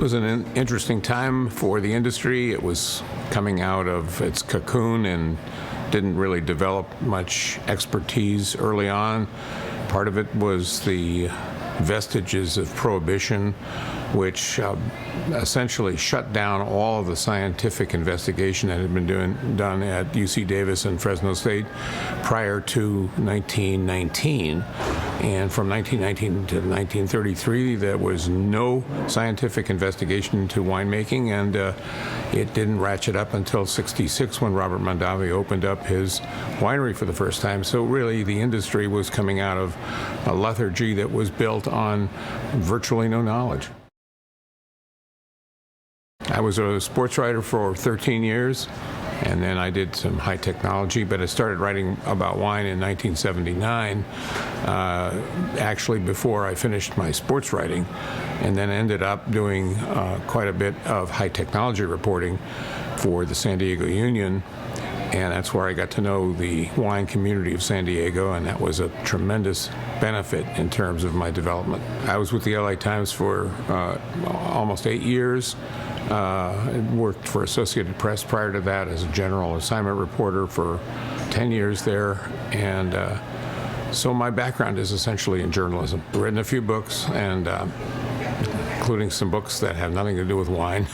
was an interesting time for the industry. It was coming out of its cocoon and didn't really develop much expertise early on. Part of it was the vestiges of Prohibition, which essentially shut down all of the scientific investigation that had been done at UC Davis and Fresno State prior to 1919. And from 1919 to 1933, there was no scientific investigation into winemaking, and it didn't ratchet up until '66 when Robert Mondavi opened up his winery for the first time. So really, the industry was coming out of a lethargy that was built on virtually no knowledge. I was a sports writer for 13 years, and then I did some high technology, but I started writing about wine in 1979, actually before I finished my sports writing, and then ended up doing quite a bit of high technology reporting for the San Diego Union, and that's where I got to know the wine community of San Diego, and that was a tremendous benefit in terms of my development. I was with the LA Times for almost 8 years. I worked for Associated Press prior to that as a general assignment reporter for 10 years there, and so my background is essentially in journalism. I've written a few books, and including some books that have nothing to do with wine,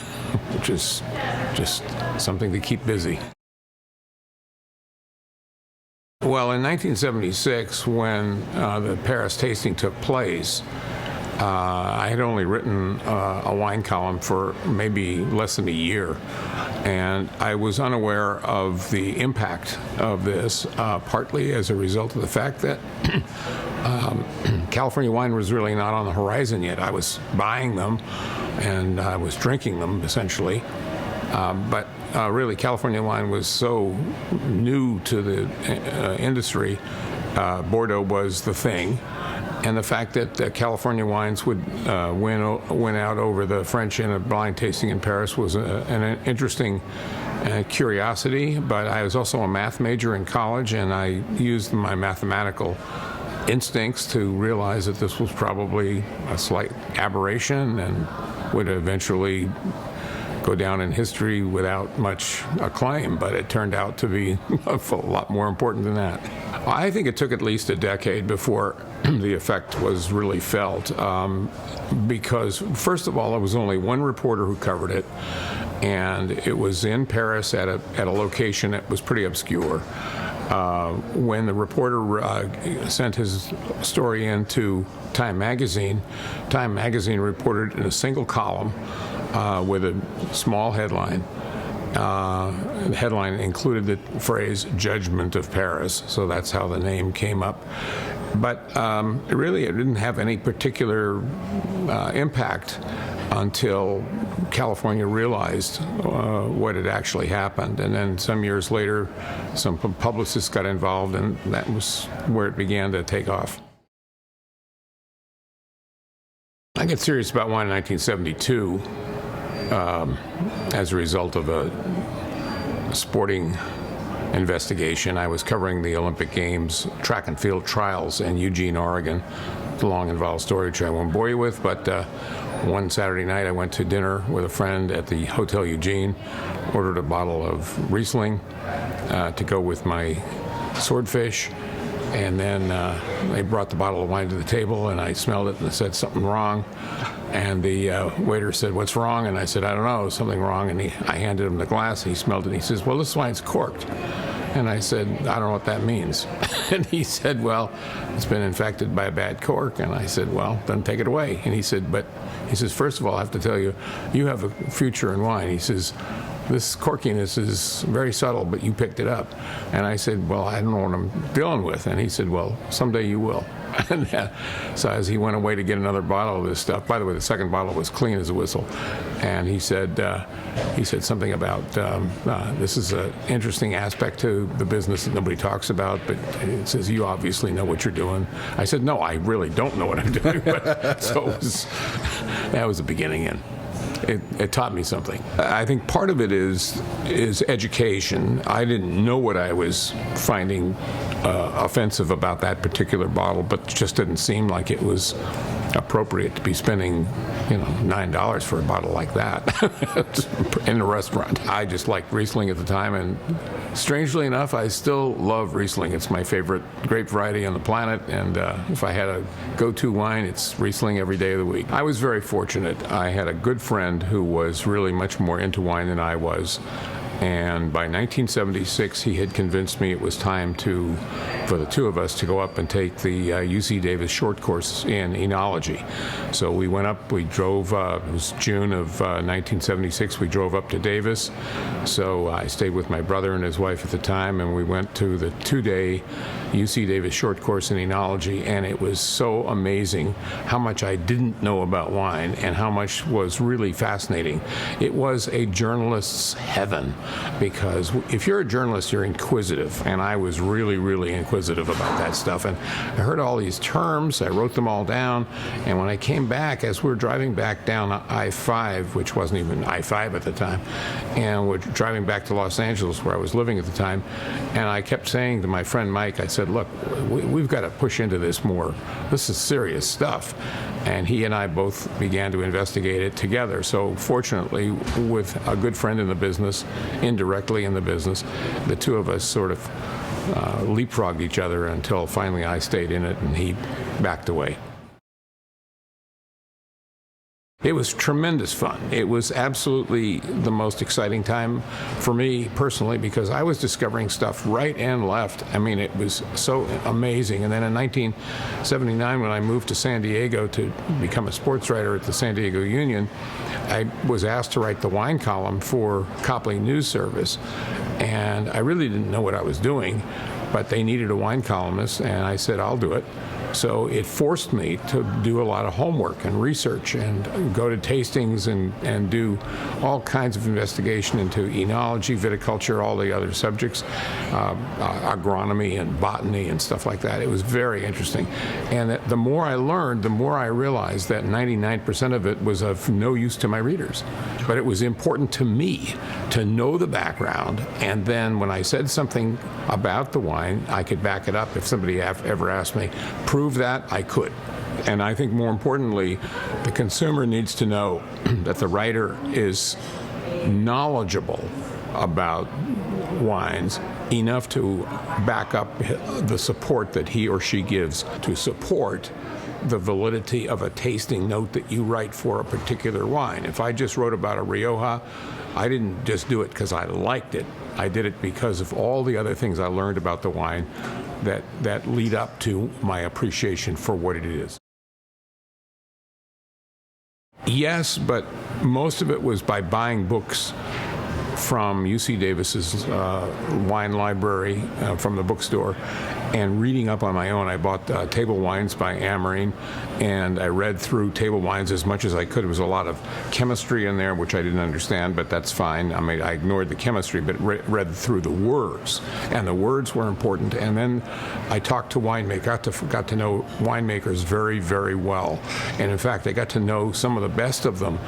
which is just something to keep busy. Well, in 1976, when the Paris tasting took place, I had only written a wine column for maybe less than a year, and I was unaware of the impact of this, partly as a result of the fact that California wine was really not on the horizon yet. I was buying them, and I was drinking them, essentially, but really California wine was so new to the industry. Bordeaux was the thing. And the fact that California wines would win out over the French in a blind tasting in Paris was an interesting curiosity. But I was also a math major in college, and I used my mathematical instincts to realize that this was probably a slight aberration and would eventually go down in history without much acclaim, but it turned out to be a lot more important than that. I think it took at least a decade before the effect was really felt, because first of all, there was only one reporter who covered it, and it was in Paris at a location that was pretty obscure. When the reporter sent his story into Time Magazine reported in a single column with a small headline. The headline included the phrase "Judgment of Paris," so that's how the name came up. But really, it didn't have any particular impact until California realized what had actually happened. And then some years later, some publicists got involved, and that was where it began to take off. I got serious about wine in 1972 as a result of a sporting investigation. I was covering the Olympic Games track and field trials in Eugene, Oregon. It's a long, involved story which I won't bore you with, but one Saturday night I went to dinner with a friend at the Hotel Eugene, ordered a bottle of Riesling to go with my swordfish, and then they brought the bottle of wine to the table, and I smelled it and said something wrong. And the waiter said, "What's wrong?" And I said, "I don't know, something wrong." And I handed him the glass, and he smelled it, and he says, "Well, this wine's corked." And I said, "I don't know what that means." And he said, "Well, it's been infected by a bad cork." And I said, "Well, then take it away." And he said, "First of all, I have to tell you, you have a future in wine." He says, "This corkiness is very subtle, but you picked it up." And I said, "Well, I don't know what I'm dealing with." And he said, "Well, someday you will." And so as he went away to get another bottle of this stuff, by the way, the second bottle was clean as a whistle, and he said something about this is an interesting aspect to the business that nobody talks about, but it says, "You obviously know what you're doing." I said, "No, I really don't know what I'm doing." So that was the beginning, and it taught me something. I think part of it is education. I didn't know what I was finding offensive about that particular bottle, but it just didn't seem like it was appropriate to be spending, $9 for a bottle like that in a restaurant. I just liked Riesling at the time, and strangely enough, I still love Riesling. It's my favorite grape variety on the planet, and if I had a go-to wine, it's Riesling every day of the week. I was very fortunate. I had a good friend who was really much more into wine than I was. And by 1976, he had convinced me it was time for the two of us to go up and take the UC Davis short course in enology. So we went up, we drove, it was June of 1976, we drove up to Davis. So I stayed with my brother and his wife at the time, and we went to the 2-day UC Davis short course in enology, and it was so amazing how much I didn't know about wine and how much was really fascinating. It was a journalist's heaven, because if you're a journalist, you're inquisitive, and I was really, really inquisitive about that stuff. And I heard all these terms, I wrote them all down, and when I came back, as we were driving back down I-5, which wasn't even I-5 at the time, and we're driving back to Los Angeles, where I was living at the time, and I kept saying to my friend Mike, I said, look, we've got to push into this more. This is serious stuff. And he and I both began to investigate it together. So fortunately, with a good friend in the business, indirectly in the business, the two of us sort of leapfrogged each other until finally I stayed in it and he backed away. It was tremendous fun. It was absolutely the most exciting time for me personally, because I was discovering stuff right and left. I mean, it was so amazing. And then in 1979, when I moved to San Diego to become a sports writer at the San Diego Union, I was asked to write the wine column for Copley News Service. And I really didn't know what I was doing, but they needed a wine columnist, and I said, I'll do it. So it forced me to do a lot of homework and research and go to tastings and do all kinds of investigation into enology, viticulture, all the other subjects, agronomy and botany and stuff like that. It was very interesting. And the more I learned, the more I realized that 99% of it was of no use to my readers. But it was important to me to know the background, and then when I said something about the wine, I could back it up. If somebody ever asked me, prove that, I could. And I think more importantly, the consumer needs to know that the writer is knowledgeable about wines enough to back up the support that he or she gives to support the validity of a tasting note that you write for a particular wine. If I just wrote about a Rioja, I didn't just do it because I liked it. I did it because of all the other things I learned about the wine that lead up to my appreciation for what it is. Yes, but most of it was by buying books from UC Davis's wine library from the bookstore and reading up on my own. I bought Table Wines by Amoryne, and I read through Table Wines as much as I could. There was a lot of chemistry in there, which I didn't understand, but that's fine. I mean, I ignored the chemistry, but read through the words, and the words were important. And then I talked to winemakers, got to know winemakers very, very well. And in fact, I got to know some of the best of them.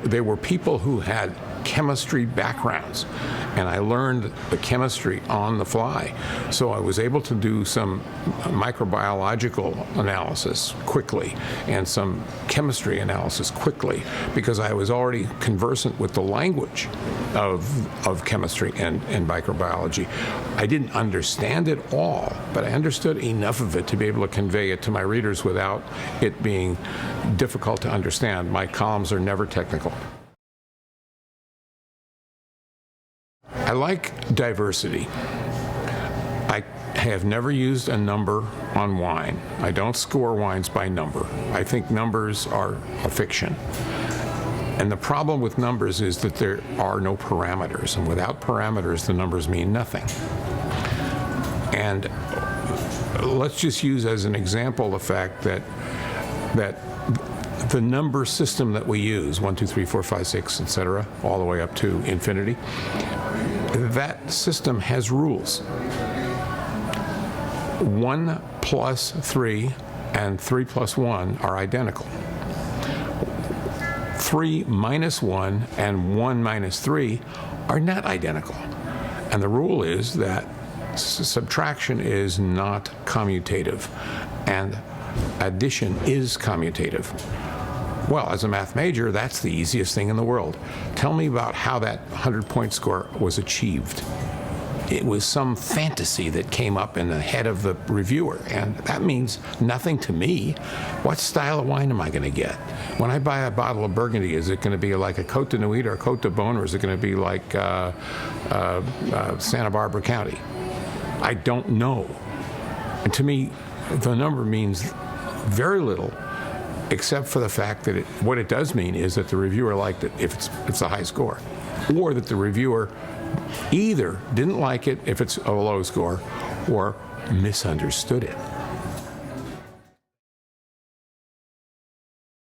They were people who had chemistry backgrounds, and I learned the chemistry on the fly. So I was able to do some microbiological analysis quickly and some chemistry analysis quickly, because I was already conversant with the language of chemistry and microbiology. I didn't understand it all, but I understood enough of it to be able to convey it to my readers without it being difficult to understand. My columns are never technical. I like diversity. I have never used a number on wine. I don't score wines by number. I think numbers are a fiction. And the problem with numbers is that there are no parameters, and without parameters, the numbers mean nothing. And let's just use as an example the fact that the number system that we use, 1, 2, 3, 4, 5, 6, etc., all the way up to infinity, that system has rules. 1 plus 3 and 3 plus 1 are identical. 3 minus 1 and 1 minus 3 are not identical. And the rule is that subtraction is not commutative. And addition is commutative. Well, as a math major, that's the easiest thing in the world. Tell me about how that 100-point score was achieved. It was some fantasy that came up in the head of the reviewer, and that means nothing to me. What style of wine am I going to get? When I buy a bottle of Burgundy, is it going to be like a Côte de Nuit or a Côte de Beaune, or is it going to be like Santa Barbara County? I don't know. And to me, the number means very little, except for the fact that what it does mean is that the reviewer liked it if it's a high score, or that the reviewer either didn't like it if it's a low score or misunderstood it.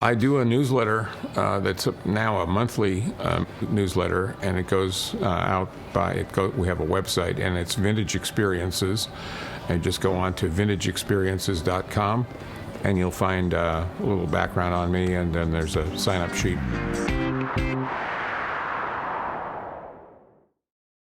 I do a newsletter that's now a monthly newsletter, and it goes out by we have a website, and it's Vintage Experiences, and just go on to vintageexperiences.com, and you'll find a little background on me, and then there's a sign-up sheet.